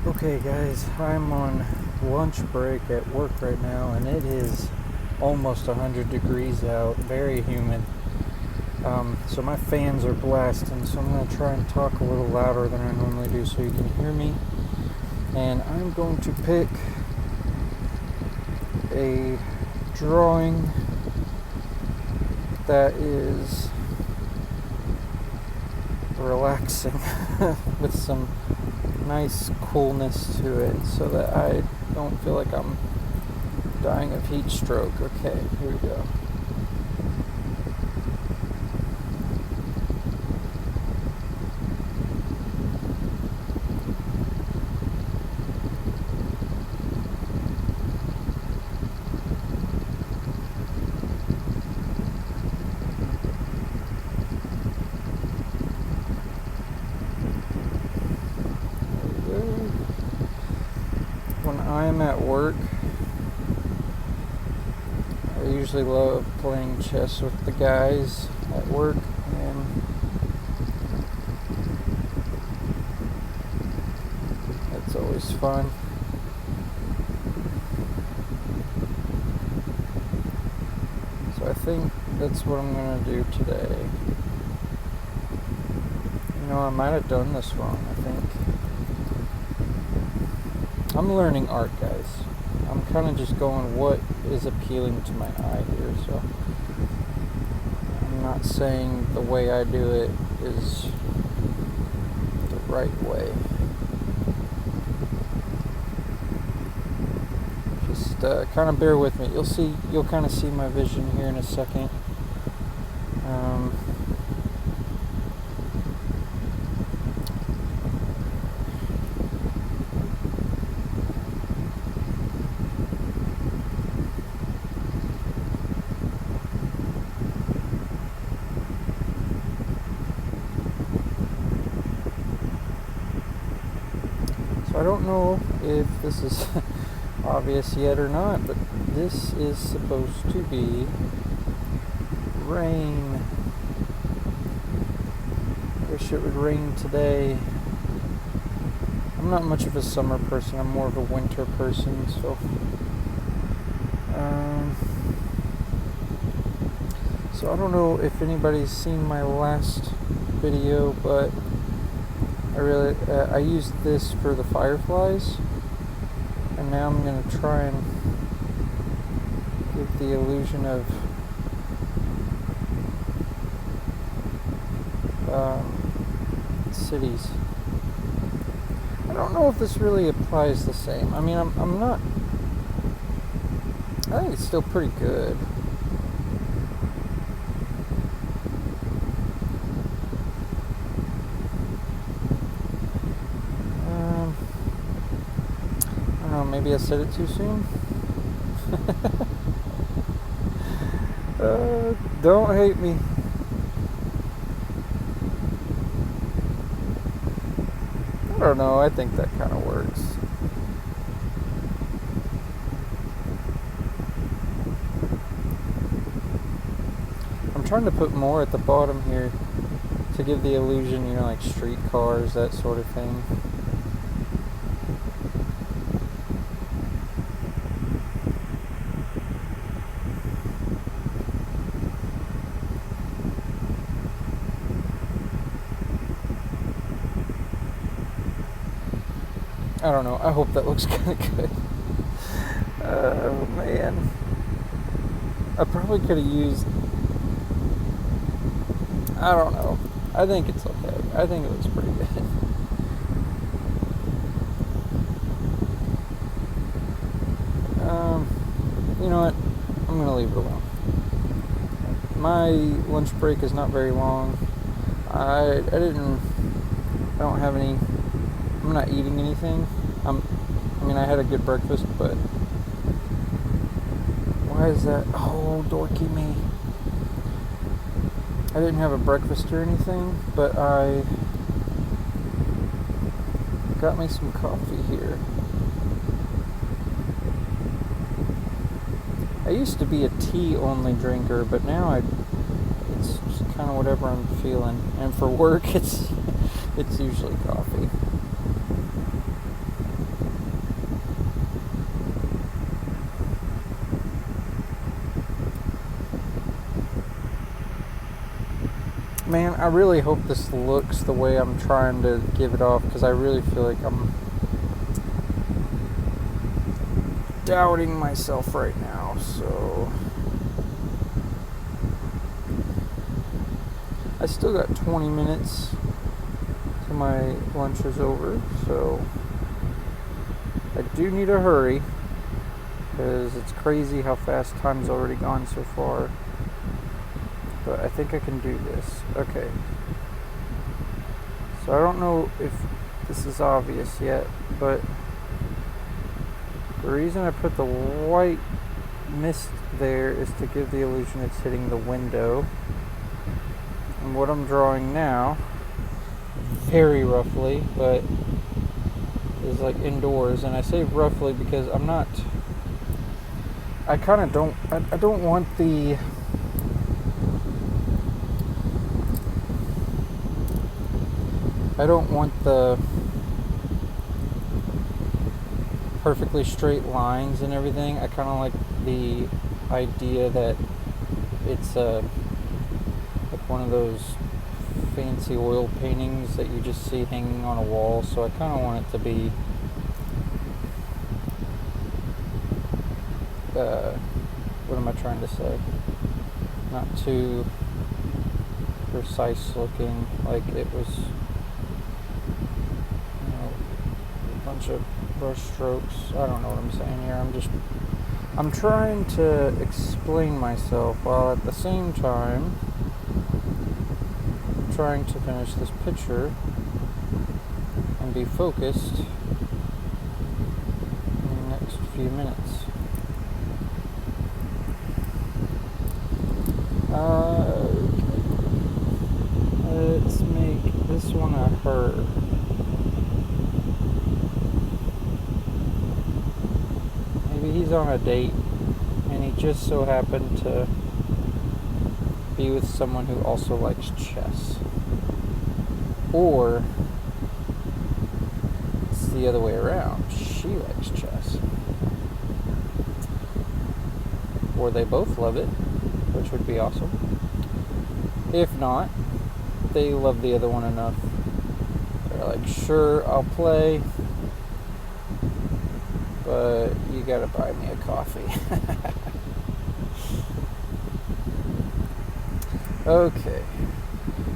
Okay guys, I'm on lunch break at work right now and it is almost 100 degrees out, very humid. So my fans are blasting, so I'm going to try and talk a little louder than I normally do so you can hear me. And I'm going to pick a drawing that is relaxing with some nice coolness to it so that I don't feel like I'm dying of heat stroke. Okay, here we go. When I'm at work, I usually love playing chess with the guys at work, and it's always fun. So I think that's what I'm going to do today. You know, I might have done this wrong, I think. I'm learning art, guys. I'm kind of just going what is appealing to my eye here, so I'm not saying the way I do it is the right way. Just kind of bear with me. You'll kind of see my vision here in a second. I don't know if this is obvious yet or not, but this is supposed to be rain. Wish it would rain today. I'm not much of a summer person, I'm more of a winter person, so I don't know if anybody's seen my last video, but I used this for the fireflies, and now I'm going to try and give the illusion of cities. I don't know if this really applies the same. I mean, I'm not. I think it's still pretty good. Maybe I said it too soon. Don't hate me. I don't know, I think that kind of works. I'm trying to put more at the bottom here to give the illusion, you know, like streetcars, that sort of thing. I don't know. I hope that looks kind of good. Oh, man. I probably could have used... I don't know. I think it's okay. I think it looks pretty good. You know what? I'm going to leave it alone. My lunch break is not very long. I don't have any... I'm not eating anything. I had a good breakfast, but why is that? Oh, dorky me. I didn't have a breakfast or anything, but I got me some coffee here. I used to be a tea-only drinker, but now it's just kind of whatever I'm feeling. And for work, it's usually coffee. Man, I really hope this looks the way I'm trying to give it off, because I really feel like I'm doubting myself right now. So I still got 20 minutes till my lunch is over, so I do need to hurry, because it's crazy how fast time's already gone so far. But I think I can do this. Okay. So I don't know if this is obvious yet, but the reason I put the white mist there is to give the illusion it's hitting the window. And what I'm drawing now, very roughly, but is like indoors. And I say roughly because I'm not, I kind of don't, I don't want the, perfectly straight lines and everything. I kind of like the idea that it's like one of those fancy oil paintings that you just see hanging on a wall. So I kind of want it to be what am I trying to say? Not too precise looking, like it was, you know, a bunch of brush strokes. I don't know what I'm saying here. I'm trying to explain myself while at the same time trying to finish this picture and be focused in the next few minutes. Let's make this one a her. Maybe he's on a date and he just so happened to be with someone who also likes chess. Or it's the other way around. She likes chess. Or they both love it, which would be awesome. If not, they love the other one enough. They're like, sure, I'll play, but you gotta buy me a coffee. Okay.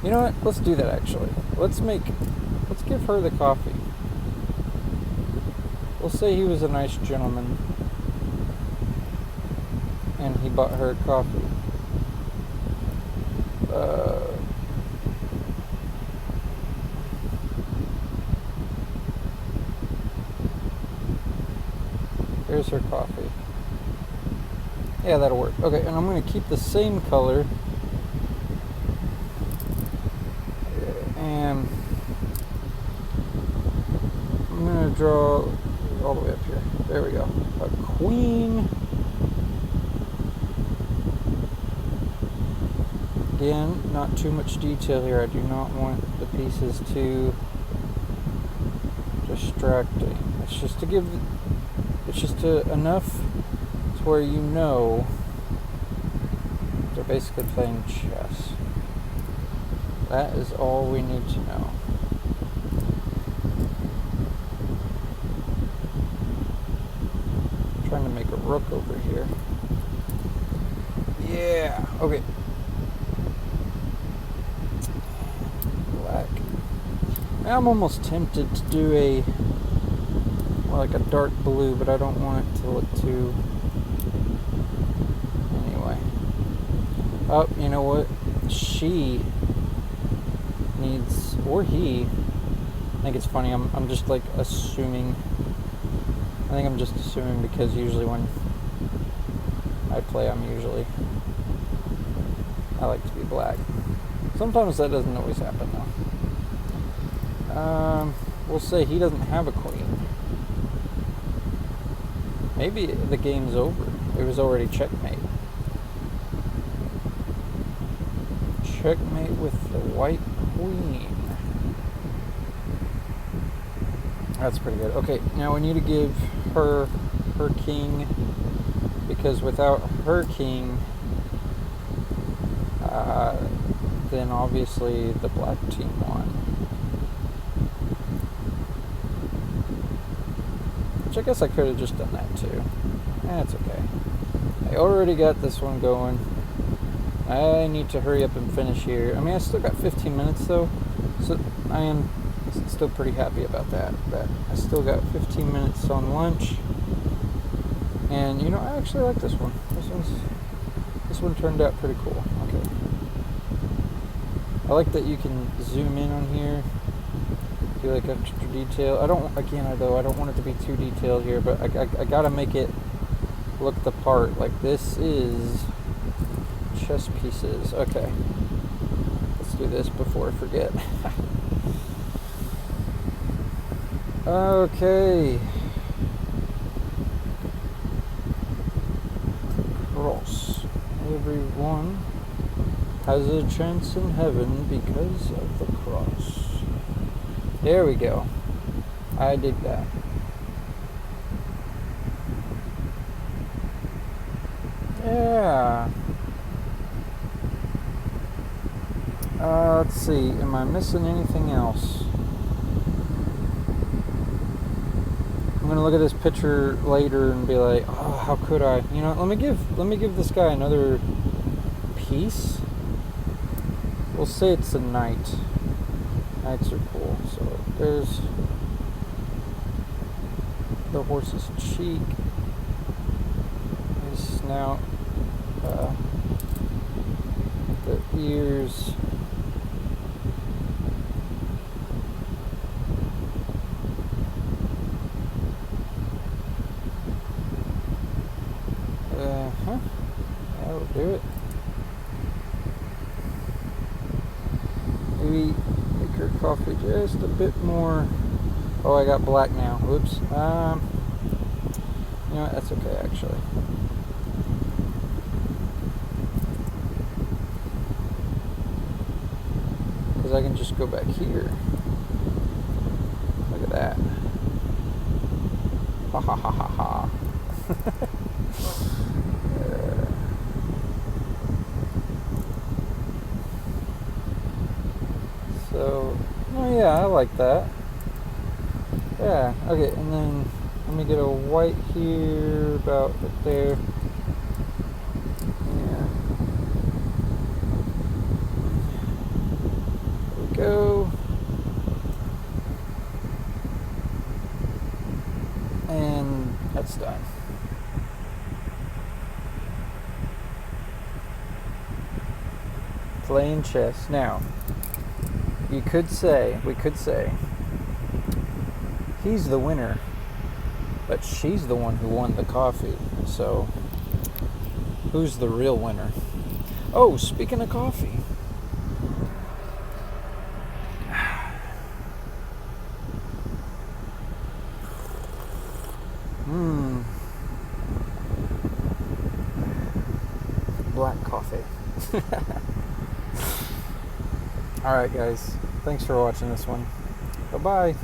You know what? Let's do that actually. Let's give her the coffee. We'll say he was a nice gentleman and he bought her a coffee. Here's her coffee. Yeah, that'll work. Okay, and I'm going to keep the same color. And I'm going to draw all the way up here. There we go. A queen. Again, not too much detail here. I do not want the pieces too distracting. It's just to give, it's just enough to where you know they're basically playing chess. That is all we need to know. I'm trying to make a rook over here. Yeah, okay. Black. Now I'm almost tempted to do like a dark blue, but I don't want it to look too... Anyway. Oh, you know what? She needs, or he, I think it's funny, I'm just like assuming, I think I'm just assuming because usually when I play, I like to be black. Sometimes that doesn't always happen though. We'll say he doesn't have a queen. Maybe the game's over. It was already checkmate. Checkmate with the white queen. That's pretty good. Okay, now we need to give her king, because without her king, then obviously the black team won. Which I guess I could have just done that too. That's okay. I already got this one going. I need to hurry up and finish here. I mean, I still got 15 minutes though, so I am still pretty happy about that. But I still got 15 minutes on lunch, and you know, I actually like this one. This one turned out pretty cool. Okay. I like that you can zoom in on here, do like extra detail. I don't want it to be too detailed here, but I gotta make it look the part. Like, this is chess pieces. Okay, let's do this before I forget. Okay, cross. Everyone has a chance in heaven because of the cross. There we go. I dig that. Yeah. Let's see. Am I missing anything else? I'm gonna look at this picture later and be like, oh, how could I? You know, let me give this guy another piece. We'll say it's a knight. Knights are cool. So there's the horse's cheek, his snout, the ears. That'll do it. Maybe make her coffee just a bit more. Oh, I got black now. Whoops. You know what? That's okay, actually. Because I can just go back here. Look at that. Ha ha ha ha ha. So, oh yeah, I like that. Yeah, okay, and then let me get a white here, about right there. Yeah. There we go. And that's done. Playing chess. Now, we could say, he's the winner, but she's the one who won the coffee. So, who's the real winner? Oh, speaking of coffee. Black coffee. Alright guys, thanks for watching this one. Bye-bye.